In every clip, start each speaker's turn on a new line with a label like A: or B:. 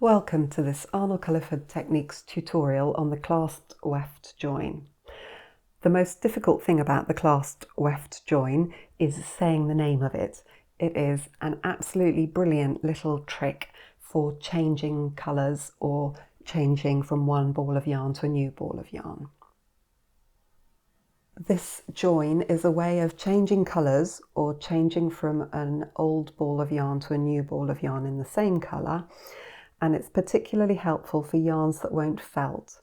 A: Welcome to this Arnold Culliford Techniques tutorial on the clasped weft join. The most difficult thing about the clasped weft join is saying the name of it. It is an absolutely brilliant little trick for changing colours or changing from one ball of yarn to a new ball of yarn. This join is a way of changing colours or changing from an old ball of yarn to a new ball of yarn in the same colour. And it's particularly helpful for yarns that won't felt.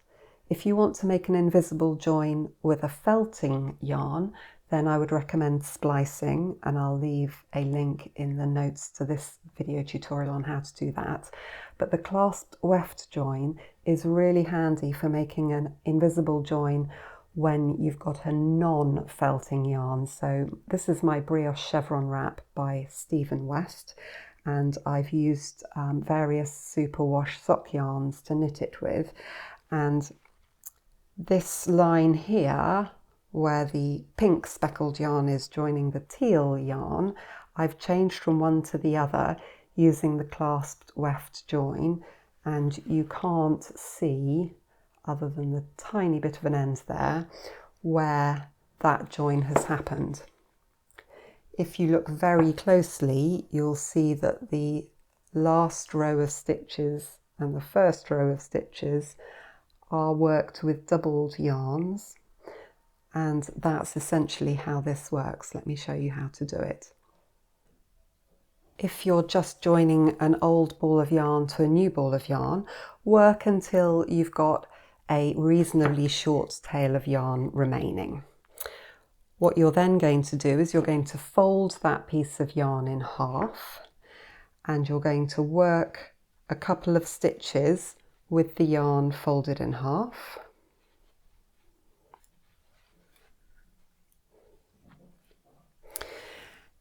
A: If you want to make an invisible join with a felting yarn, then I would recommend splicing, and I'll leave a link in the notes to this video tutorial on how to do that. But the clasped weft join is really handy for making an invisible join when you've got a non-felting yarn. So this is my brioche chevron wrap by Stephen West. And I've used various superwash sock yarns to knit it with. And this line here, where the pink speckled yarn is joining the teal yarn, I've changed from one to the other using the clasped weft join. And you can't see, other than the tiny bit of an end there, where that join has happened. If you look very closely, you'll see that the last row of stitches and the first row of stitches are worked with doubled yarns, and that's essentially how this works. Let me show you how to do it. If you're just joining an old ball of yarn to a new ball of yarn, work until you've got a reasonably short tail of yarn remaining. What you're then going to do is you're going to fold that piece of yarn in half, and you're going to work a couple of stitches with the yarn folded in half.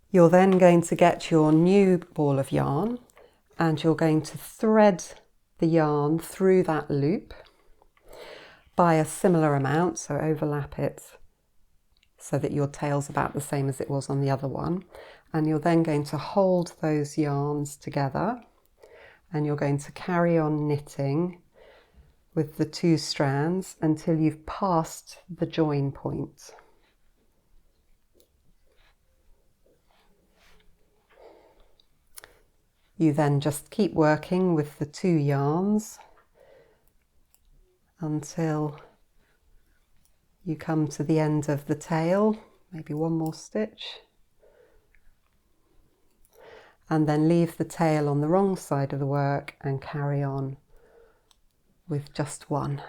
A: You're then going to get your new ball of yarn, and you're going to thread the yarn through that loop by a similar amount, so overlap it so that your tail's about the same as it was on the other one. And you're then going to hold those yarns together, and you're going to carry on knitting with the two strands until you've passed the join point. You then just keep working with the two yarns until you come to the end of the tail, maybe one more stitch, and then leave the tail on the wrong side of the work and carry on with just one.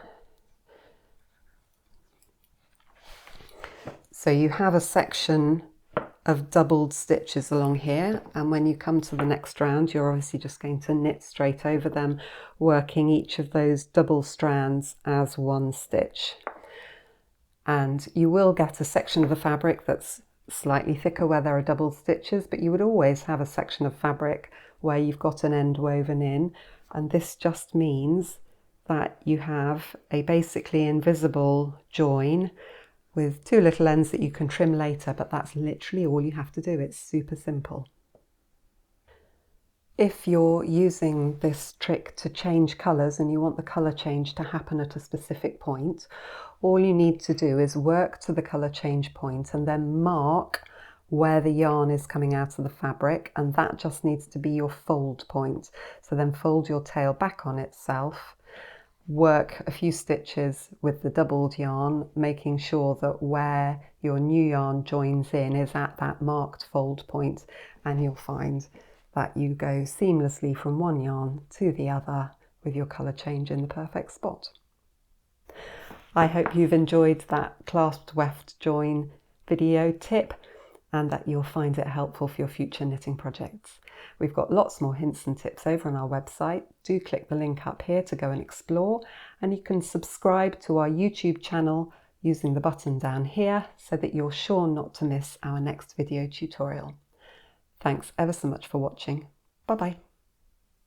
A: So you have a section of doubled stitches along here, and when you come to the next round, you're obviously just going to knit straight over them, working each of those double strands as one stitch. And you will get a section of the fabric that's slightly thicker where there are double stitches, but you would always have a section of fabric where you've got an end woven in. And this just means that you have a basically invisible join with two little ends that you can trim later, but that's literally all you have to do. It's super simple. If you're using this trick to change colours and you want the colour change to happen at a specific point, all you need to do is work to the colour change point and then mark where the yarn is coming out of the fabric, and that just needs to be your fold point. So then fold your tail back on itself, work a few stitches with the doubled yarn, making sure that where your new yarn joins in is at that marked fold point, and you'll find that you go seamlessly from one yarn to the other with your colour change in the perfect spot. I hope you've enjoyed that clasped weft join video tip and that you'll find it helpful for your future knitting projects. We've got lots more hints and tips over on our website. Do click the link up here to go and explore, and you can subscribe to our YouTube channel using the button down here so that you're sure not to miss our next video tutorial. Thanks ever so much for watching. Bye bye.